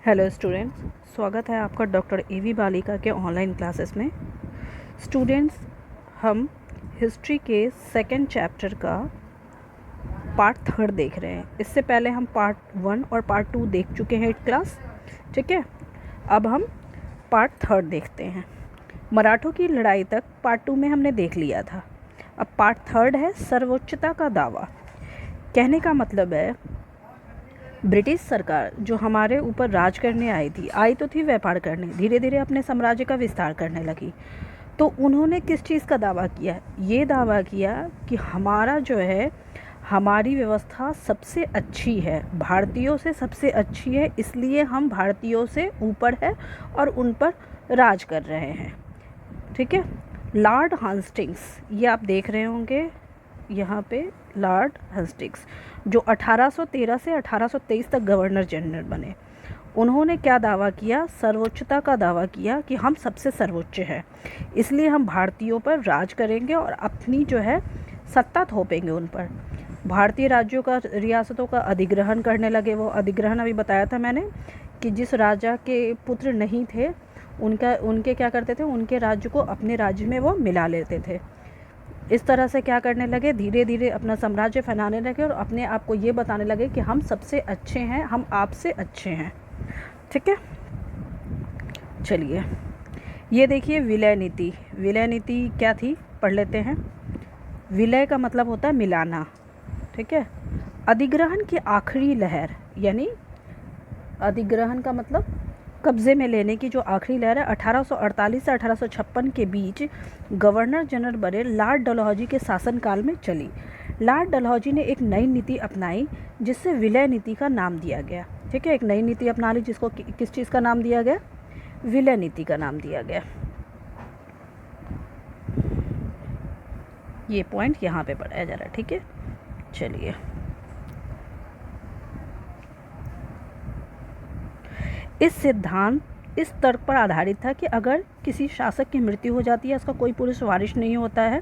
Hello students, स्वागत है आपका डॉक्टर एवी बालिका के ऑनलाइन क्लासेस में। स्टूडेंट्स, हम हिस्ट्री के सेकंड चैप्टर का पार्ट थर्ड देख रहे हैं। इससे पहले हम पार्ट 1 और पार्ट 2 देख चुके हैं क्लास, ठीक है। अब हम पार्ट थर्ड देखते हैं। मराठों की लड़ाई तक पार्ट 2 में हमने देख लिया था। अब पार्ट थर्ड है सर्वोच्चता का दावा। कहने का मतलब है ब्रिटिश सरकार जो हमारे ऊपर राज करने आई तो थी व्यापार करने, धीरे धीरे अपने साम्राज्य का विस्तार करने लगी। तो उन्होंने किस चीज़ का दावा किया? ये दावा किया कि हमारा जो है, हमारी व्यवस्था सबसे अच्छी है, भारतीयों से सबसे अच्छी है, इसलिए हम भारतीयों से ऊपर है और उन पर राज कर रहे हैं, ठीक है। लॉर्ड हेस्टिंग्स, ये आप देख रहे होंगे यहाँ पे, लॉर्ड हेस्टिंग्स जो 1813 से 1823 तक गवर्नर जनरल बने, उन्होंने क्या दावा किया? सर्वोच्चता का दावा किया कि हम सबसे सर्वोच्च हैं, इसलिए हम भारतीयों पर राज करेंगे और अपनी जो है सत्ता थोपेंगे उन पर। भारतीय राज्यों का, रियासतों का अधिग्रहण करने लगे। वो अधिग्रहण अभी बताया था मैंने कि जिस राजा के पुत्र नहीं थे उनके क्या करते थे, उनके राज्य को अपने राज्य में वो मिला लेते थे। इस तरह से क्या करने लगे, धीरे धीरे अपना साम्राज्य फैलाने लगे और अपने आप को ये बताने लगे कि हम सबसे अच्छे हैं, हम आपसे अच्छे हैं, ठीक है। चलिए, ये देखिए विलय नीति। विलय नीति क्या थी, पढ़ लेते हैं। विलय का मतलब होता है मिलाना, ठीक है। अधिग्रहण की आखिरी लहर, यानी अधिग्रहण का मतलब कब्जे में लेने की जो आखिरी लहर है, 1848 से 1856 के बीच गवर्नर जनरल बने लॉर्ड डलहौजी के शासनकाल में चली। लॉर्ड डलहौजी ने एक नई नीति अपनाई जिससे विलय नीति का नाम दिया गया, ठीक है। एक नई नीति अपना ली जिसको किस चीज़ का नाम दिया गया? विलय नीति का नाम दिया गया। ये पॉइंट यहाँ पे पढ़ाया जा रहा है, ठीक है। चलिए, इस सिद्धांत इस तर्क पर आधारित था कि अगर किसी शासक की मृत्यु हो जाती है, उसका कोई पुरुष वारिश नहीं होता है,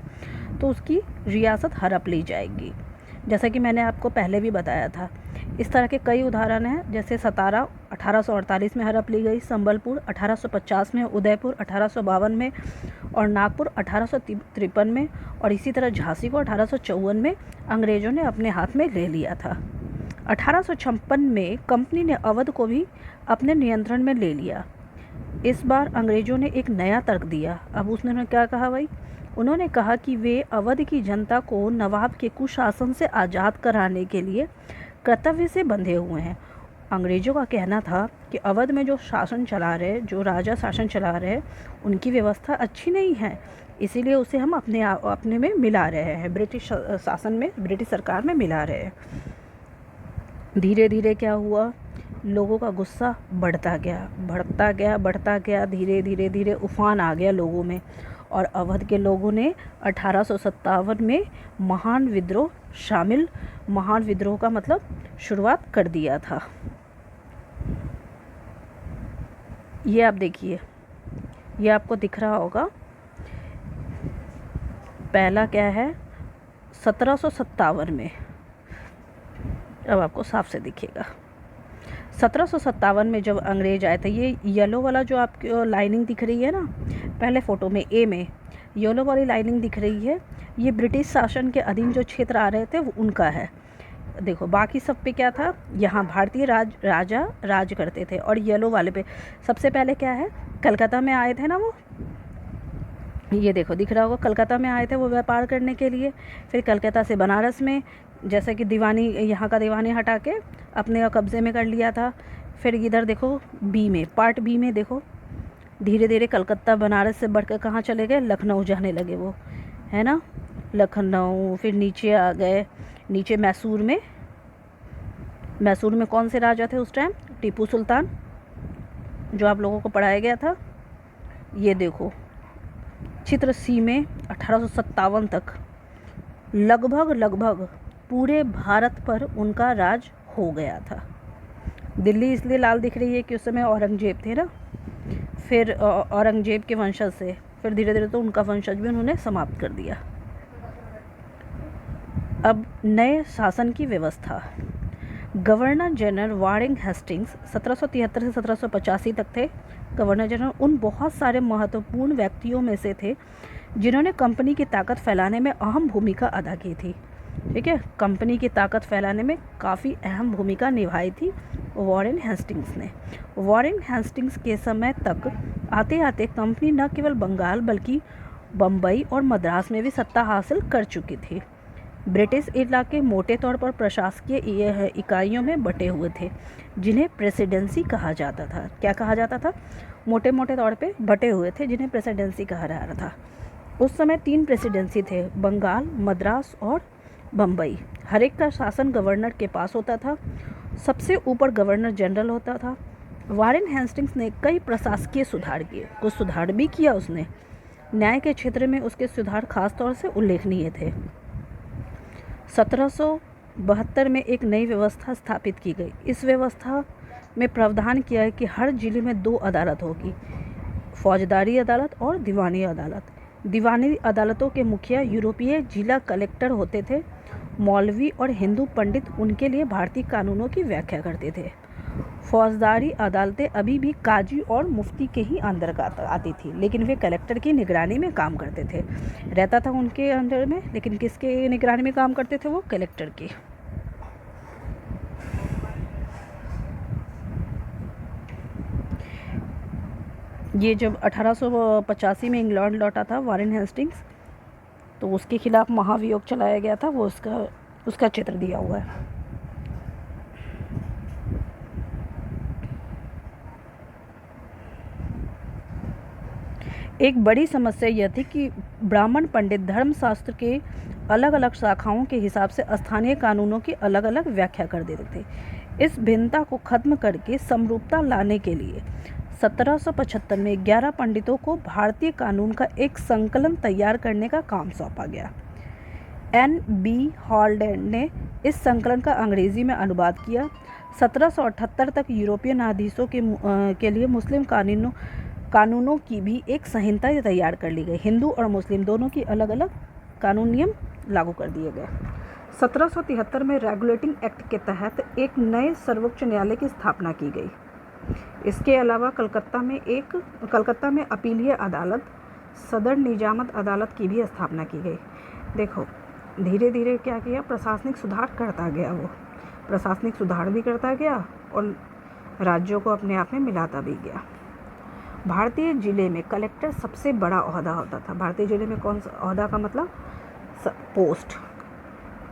तो उसकी रियासत हड़प ली जाएगी। जैसा कि मैंने आपको पहले भी बताया था, इस तरह के कई उदाहरण हैं। जैसे सतारा 1848 में हड़प ली गई, संबलपुर 1850 में, उदयपुर 1852 में और नागपुर 1853 में, और इसी तरह झांसी को 1854 में अंग्रेज़ों ने अपने हाथ में ले लिया था। 1856 में कंपनी ने अवध को भी अपने नियंत्रण में ले लिया। इस बार अंग्रेज़ों ने एक नया तर्क दिया। अब उसने क्या कहा भाई? उन्होंने कहा कि वे अवध की जनता को नवाब के कुशासन से आज़ाद कराने के लिए कर्तव्य से बंधे हुए हैं। अंग्रेज़ों का कहना था कि अवध में जो शासन चला रहे, जो राजा शासन चला रहे, उनकी व्यवस्था अच्छी नहीं है, इसीलिए उसे हम अपने में मिला रहे हैं, ब्रिटिश शासन में, ब्रिटिश सरकार में मिला रहे हैं। धीरे धीरे क्या हुआ, लोगों का गुस्सा बढ़ता गया, धीरे धीरे उफान आ गया लोगों में, और अवध के लोगों ने 1857 में महान विद्रोह का मतलब शुरुआत कर दिया था। ये आप देखिए, ये आपको दिख रहा होगा। पहला क्या है, 1757 में, अब आपको साफ से दिखेगा। 1757 में जब अंग्रेज आए थे, ये येलो वाला जो आपको लाइनिंग दिख रही है ना, पहले फ़ोटो में ए में येलो वाली लाइनिंग दिख रही है, ये ब्रिटिश शासन के अधीन जो क्षेत्र आ रहे थे वो उनका है। देखो, बाकी सब पे क्या था, यहाँ भारतीय राजा राज करते थे, और येलो वाले पे सबसे पहले क्या है, कलकत्ता में आए थे ना वो, ये देखो दिख रहा होगा, कलकत्ता में आए थे वो व्यापार करने के लिए। फिर कलकत्ता से बनारस में, जैसे कि दीवानी, यहाँ का दीवानी हटा के अपने कब्ज़े में कर लिया था। फिर इधर देखो बी में, पार्ट बी में देखो, धीरे धीरे कलकत्ता बनारस से बढ़कर कहाँ चले गए, लखनऊ जाने लगे वो, है ना, लखनऊ। फिर नीचे आ गए, नीचे मैसूर में कौन से राजा थे उस टाइम? टीपू सुल्तान, जो आप लोगों को पढ़ाया गया था। ये देखो चित्र सी में 1857 तक लगभग पूरे भारत पर उनका राज हो गया था। दिल्ली इसलिए लाल दिख रही है कि उस समय औरंगजेब थे ना, फिर औरंगजेब के वंशज से फिर धीरे धीरे तो उनका वंशज भी उन्होंने समाप्त कर दिया। अब नए शासन की व्यवस्था, गवर्नर जनरल वारेन हेस्टिंग्स 1773 से 1785 तक थे। गवर्नर जनरल उन बहुत सारे महत्वपूर्ण व्यक्तियों में से थे जिन्होंने कंपनी की ताकत फैलाने में अहम भूमिका अदा की थी। ठीक है, कंपनी की ताकत फैलाने में काफ़ी अहम भूमिका निभाई थी वारेन हेस्टिंग्स ने। वारेन हेस्टिंग्स के समय तक आते आते कंपनी न केवल बंगाल बल्कि बम्बई और मद्रास में भी सत्ता हासिल कर चुकी थी। ब्रिटिश इलाके मोटे तौर पर प्रशासकीय इकाइयों में बटे हुए थे जिन्हें प्रेसिडेंसी कहा जाता था। क्या कहा जाता था? मोटे मोटे तौर पे बटे हुए थे जिन्हें प्रेसिडेंसी कहा जा रहा था। उस समय 3 प्रेसिडेंसी थे, बंगाल, मद्रास और बम्बई। हर एक का शासन गवर्नर के पास होता था। सबसे ऊपर गवर्नर जनरल होता था। वारेन हेस्टिंग्स ने कई प्रशासकीय सुधार किए, कुछ सुधार भी किया उसने। न्याय के क्षेत्र में उसके सुधार खास तौर से उल्लेखनीय थे। 1772 में एक नई व्यवस्था स्थापित की गई। इस व्यवस्था में प्रावधान किया है कि हर जिले में 2 अदालत होगी, फौजदारी अदालत और दीवानी अदालत। दीवानी अदालतों के मुखिया यूरोपीय जिला कलेक्टर होते थे। मौलवी और हिंदू पंडित उनके लिए भारतीय कानूनों की व्याख्या करते थे। फौजदारी अदालतें अभी भी काजी और मुफ्ती के ही अंदर आती थी, लेकिन वे कलेक्टर की निगरानी में काम करते थे। रहता था उनके अंडर में, लेकिन किसके निगरानी में काम करते थे? वो कलेक्टर की। ये जब 1885 में इंग्लैंड लौटा था वारेन हेस्टिंग्स, तो उसके खिलाफ महाभियोग चलाया गया था। वो उसका चित्र दिया हुआ है। एक बड़ी समस्या यह थी कि ब्राह्मण पंडित धर्मशास्त्र के अलग अलग शाखाओं के हिसाब से स्थानीय कानूनों की अलग अलग व्याख्या कर देते थे। इस भिन्नता को खत्म करके समरूपता लाने के लिए 1775 में 11 पंडितों को भारतीय कानून का एक संकलन तैयार करने का काम सौंपा गया। N.B. हॉल्डेन ने इस संकलन का अंग्रेजी में अनुवाद किया। 1778 तक यूरोपीय न्यायाधीशों के लिए मुस्लिम कानूनों की भी एक संहिता तैयार कर ली गई। हिंदू और मुस्लिम दोनों की अलग अलग कानून नियम लागू कर दिए गए। 1773 में रेगुलेटिंग एक्ट के तहत एक नए सर्वोच्च न्यायालय की स्थापना की गई। इसके अलावा कलकत्ता में अपीलीय अदालत, सदर निजामत अदालत की भी स्थापना की गई। देखो, धीरे धीरे क्या किया, प्रशासनिक सुधार करता गया। वो प्रशासनिक सुधार भी करता गया और राज्यों को अपने आप में मिलाता भी गया। भारतीय जिले में कलेक्टर सबसे बड़ा ओहदा होता था। भारतीय जिले में कौन सा ओहदा का मतलब? पोस्ट।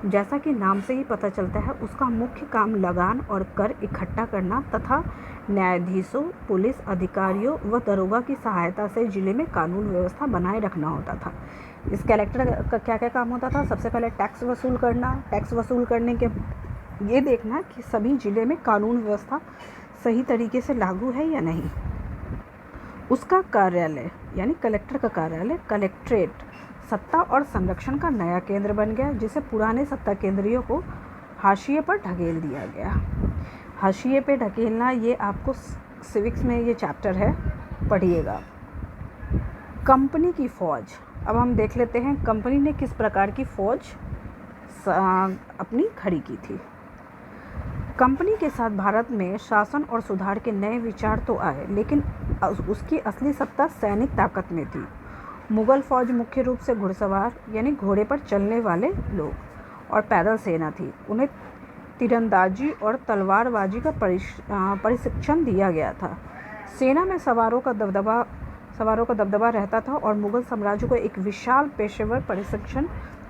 जैसा कि नाम से ही पता चलता है, उसका मुख्य काम लगान और कर इकट्ठा करना तथा न्यायाधीशों, पुलिस अधिकारियों व दरोगा की सहायता से जिले में कानून व्यवस्था बनाए रखना होता था। इस कलेक्टर का क्या क्या काम होता था? सबसे पहले टैक्स वसूल करना। टैक्स वसूल करने के ये देखना कि सभी जिले में कानून व्यवस्था सही तरीके से लागू है या नहीं। उसका कार्यालय यानी कलेक्टर का कार्यालय कलेक्ट्रेट सत्ता और संरक्षण का नया केंद्र बन गया, जिसे पुराने सत्ता केंद्रियों को हाशिए पर ढकेल दिया गया। हाशिए पे ढकेलना, ये आपको सिविक्स में ये चैप्टर है, पढ़िएगा। कंपनी की फौज, अब हम देख लेते हैं कंपनी ने किस प्रकार की फौज अपनी खड़ी की थी। कंपनी के साथ भारत में शासन और सुधार के नए विचार तो आए, लेकिन उसकी असली सत्ता सैनिक ताकत में थी। मुगल फौज मुख्य रूप से घुड़सवार यानी घोड़े पर चलने वाले लोग और पैदल सेना थी। उन्हें तीरंदाजी और तलवारबाजी का प्रशिक्षण दिया गया था। सेना में सवारों का दबदबा रहता था और मुगल साम्राज्य को एक विशाल पेशेवर प्रशिक्षण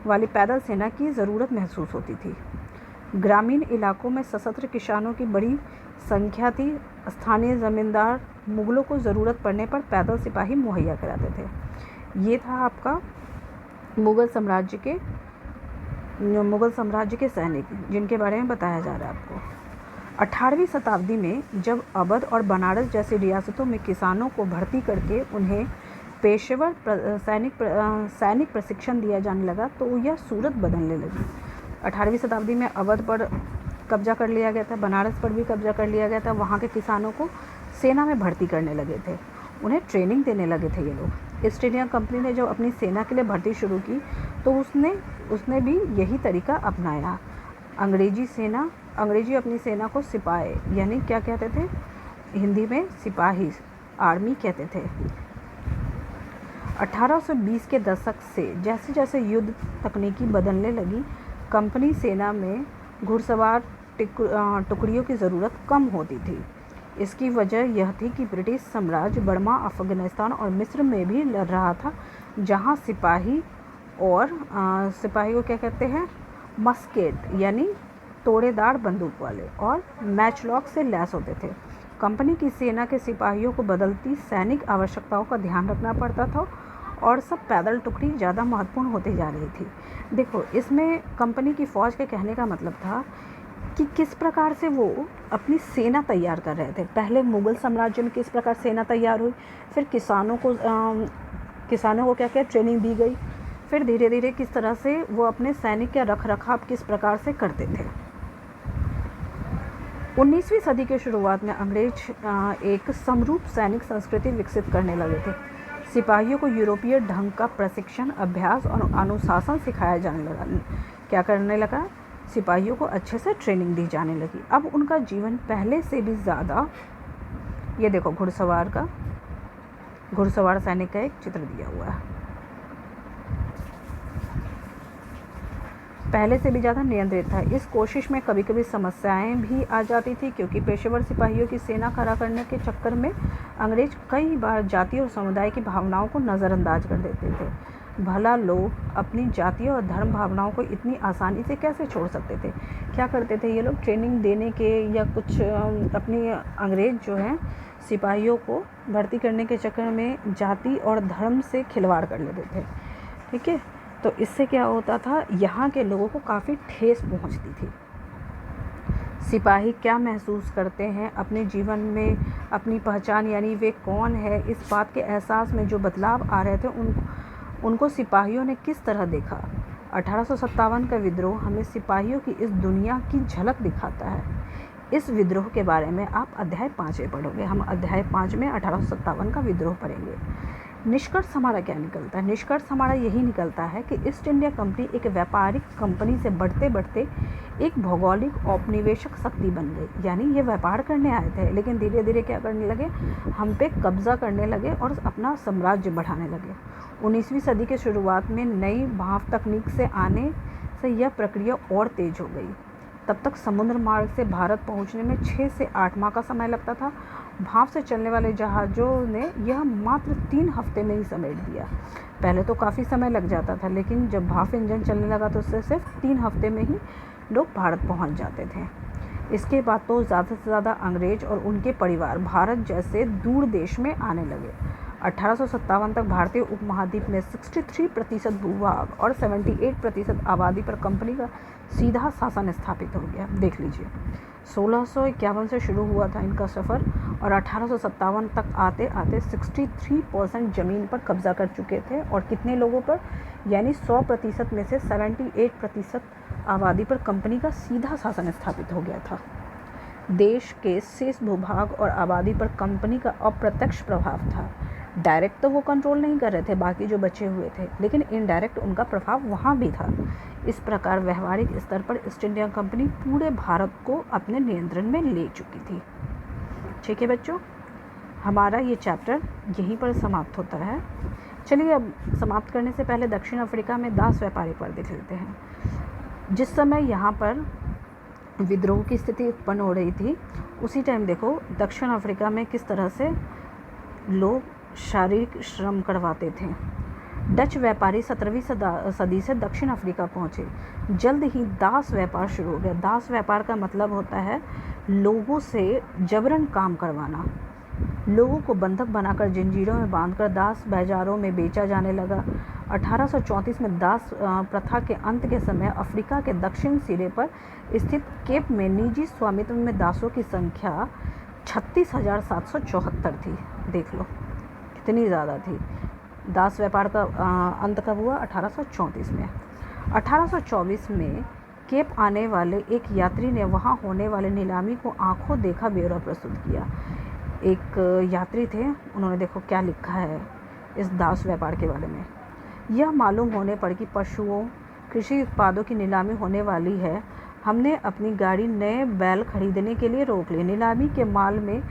वाली पैदल सेना की ज़रूरत महसूस होती थी। ग्रामीण इलाकों में सशस्त्र किसानों की बड़ी संख्या थी। स्थानीय जमींदार मुगलों को ज़रूरत पड़ने पर पैदल सिपाही मुहैया कराते थे। ये था आपका मुगल साम्राज्य के सैनिक, जिनके बारे में बताया जा रहा है आपको। 18वीं शताब्दी में जब अवध और बनारस जैसी रियासतों में किसानों को भर्ती करके उन्हें पेशेवर सैनिक प्रशिक्षण दिया जाने लगा, तो यह सूरत बदलने लगी। 18वीं शताब्दी में अवध पर कब्जा कर लिया गया था, बनारस पर भी कब्जा कर लिया गया था। वहाँ के किसानों को सेना में भर्ती करने लगे थे, उन्हें ट्रेनिंग देने लगे थे ये लोग। ईस्ट इंडिया कंपनी ने जब अपनी सेना के लिए भर्ती शुरू की, तो उसने भी यही तरीका अपनाया। अंग्रेजी सेना अंग्रेजी अपनी सेना को सिपाही यानी क्या कहते थे, हिंदी में सिपाही, आर्मी कहते थे। 1820 के दशक से जैसे जैसे युद्ध तकनीकी बदलने लगी, कंपनी सेना में घुड़सवार टुकड़ियों की ज़रूरत कम होती थी। इसकी वजह यह थी कि ब्रिटिश साम्राज्य बर्मा, अफ़गानिस्तान और मिस्र में भी लड़ रहा था, जहां सिपाही को क्या कहते हैं, मस्केट यानी तोड़ेदार बंदूक वाले और मैचलॉक से लैस होते थे। कंपनी की सेना के सिपाहियों को बदलती सैनिक आवश्यकताओं का ध्यान रखना पड़ता था और सब पैदल टुकड़ी ज़्यादा महत्वपूर्ण होती जा रही थी। देखो, इसमें कंपनी की फ़ौज के कहने का मतलब था कि किस प्रकार से वो अपनी सेना तैयार कर रहे थे। पहले मुग़ल साम्राज्य में किस प्रकार सेना तैयार हुई, फिर किसानों को क्या क्या ट्रेनिंग दी गई, फिर धीरे धीरे किस तरह से वो अपने सैनिक का रख रखाव किस प्रकार से करते थे। 19वीं सदी के शुरुआत में अंग्रेज एक समरूप सैनिक संस्कृति विकसित करने लगे थे। सिपाहियों को यूरोपीय ढंग का प्रशिक्षण, अभ्यास और अनुशासन सिखाया जाने लगा। क्या करने लगा, सिपाहियों को अच्छे से ट्रेनिंग दी जाने लगी। अब उनका जीवन पहले से भी ज़्यादा, ये देखो घुड़सवार सैनिक का एक चित्र दिया हुआ है, पहले से भी ज़्यादा नियंत्रित था। इस कोशिश में कभी कभी समस्याएं भी आ जाती थी, क्योंकि पेशेवर सिपाहियों की सेना खड़ा करने के चक्कर में अंग्रेज कई बार जाति और समुदाय की भावनाओं को नज़रअंदाज कर देते थे। भला लोग अपनी जातीय और धर्म भावनाओं को इतनी आसानी से कैसे छोड़ सकते थे। क्या करते थे ये लोग, ट्रेनिंग देने के या कुछ अपनी अंग्रेज जो हैं सिपाहियों को भर्ती करने के चक्कर में जाति और धर्म से खिलवाड़ कर लेते थे। ठीक है, तो इससे क्या होता था, यहाँ के लोगों को काफ़ी ठेस पहुँचती थी। सिपाही क्या महसूस करते हैं अपने जीवन में, अपनी पहचान यानी वे कौन है, इस बात के एहसास में जो बदलाव आ रहे थे उनको सिपाहियों ने किस तरह देखा। 1857 का विद्रोह हमें सिपाहियों की इस दुनिया की झलक दिखाता है। इस विद्रोह के बारे में आप अध्याय 5 में पढ़ोगे। हम अध्याय 5 में 1857 का विद्रोह पढ़ेंगे। निष्कर्ष हमारा क्या निकलता है, निष्कर्ष हमारा यही निकलता है कि ईस्ट इंडिया कंपनी एक व्यापारिक कंपनी से बढ़ते बढ़ते एक भौगोलिक औपनिवेशिक शक्ति बन गई। यानी ये व्यापार करने आए थे, लेकिन धीरे धीरे क्या करने लगे, हम पे कब्जा करने लगे और अपना साम्राज्य बढ़ाने लगे। 19वीं सदी के शुरुआत में नई भाप तकनीक से आने से यह प्रक्रिया और तेज हो गई। तब तक समुद्र मार्ग से भारत पहुंचने में 6 से 8 माह का समय लगता था। भाप से चलने वाले जहाज़ों ने यह मात्र 3 हफ्ते में ही समेट दिया। पहले तो काफ़ी समय लग जाता था, लेकिन जब भाप इंजन चलने लगा तो उससे सिर्फ 3 हफ्ते में ही लोग भारत पहुंच जाते थे। इसके बाद तो ज़्यादा से ज़्यादा अंग्रेज और उनके परिवार भारत जैसे दूर देश में आने लगे। 1857 तक भारतीय उपमहाद्वीप में 63% भूभाग और 78% आबादी पर कंपनी का सीधा शासन स्थापित हो गया। देख लीजिए, 1651 से शुरू हुआ था इनका सफ़र और 1857 तक आते आते 63% ज़मीन पर कब्जा कर चुके थे। और कितने लोगों पर, यानी 100% में से 78% आबादी पर कंपनी का सीधा शासन स्थापित हो गया था। देश के शेष भूभाग और आबादी पर कंपनी का अप्रत्यक्ष प्रभाव था। डायरेक्ट तो वो कंट्रोल नहीं कर रहे थे बाकी जो बचे हुए थे, लेकिन इनडायरेक्ट उनका प्रभाव वहाँ भी था। इस प्रकार व्यवहारिक स्तर पर ईस्ट इंडिया कंपनी पूरे भारत को अपने नियंत्रण में ले चुकी थी। ठीक है बच्चों, हमारा ये चैप्टर यहीं पर समाप्त होता है। चलिए अब समाप्त करने से पहले दक्षिण अफ्रीका में दास व्यापारी पर देख लेते हैं। जिस समय यहाँ पर विद्रोह की स्थिति उत्पन्न हो रही थी, उसी टाइम देखो दक्षिण अफ्रीका में किस तरह से लोग शारीरिक श्रम करवाते थे। डच व्यापारी 17वीं सदी से दक्षिण अफ्रीका पहुँचे। जल्द ही दास व्यापार शुरू हो गया। दास व्यापार का मतलब होता है लोगों से जबरन काम करवाना। लोगों को बंधक बनाकर जंजीरों में बांधकर दास बाजारों में बेचा जाने लगा। 1834 में दास प्रथा के अंत के समय अफ्रीका के दक्षिण सिरे पर स्थित केप में निजी स्वामित्व में दासों की संख्या 36,774 थी। देख लो कितनी ज़्यादा थी। दास व्यापार का अंत कब हुआ? 1834 में। 1824 में केप आने वाले एक यात्री ने वहाँ होने वाले नीलामी को आंखों देखा ब्यौरा प्रस्तुत किया। एक यात्री थे, उन्होंने देखो क्या लिखा है इस दास व्यापार के बारे में। यह मालूम होने पर कि पशुओं, कृषि उत्पादों की नीलामी होने वाली है, हमने अपनी गाड़ी नए बैल खरीदने के लिए रोक ली। नीलामी के माल में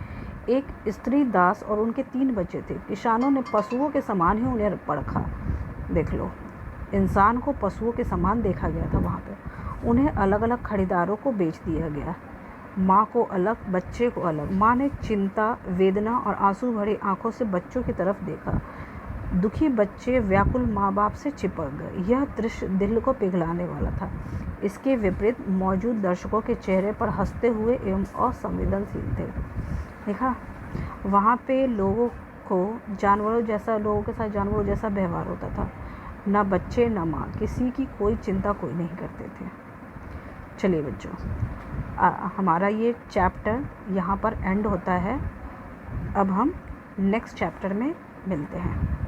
एक स्त्री दास और उनके 3 बच्चे थे। किसानों ने पशुओं के समान ही उन्हें परखा। देख लो, इंसान को पशुओं के समान देखा गया था वहाँ पे। उन्हें अलग अलग खरीदारों को बेच दिया गया, माँ को अलग, बच्चे को अलग। माँ ने चिंता, वेदना और आंसू भरी आंखों से बच्चों की तरफ देखा। दुखी बच्चे व्याकुल माँ बाप से चिपक गए। यह दृश्य दिल को पिघलाने वाला था। इसके विपरीत मौजूद दर्शकों के चेहरे पर हंसते हुए एवं असंवेदनशील थे। देखा, वहाँ पे लोगों को जानवरों के साथ जानवरों जैसा व्यवहार होता था। ना बच्चे ना माँ, किसी की कोई चिंता कोई नहीं करते थे। चलिए बच्चों, हमारा ये चैप्टर यहाँ पर एंड होता है। अब हम नेक्स्ट चैप्टर में मिलते हैं।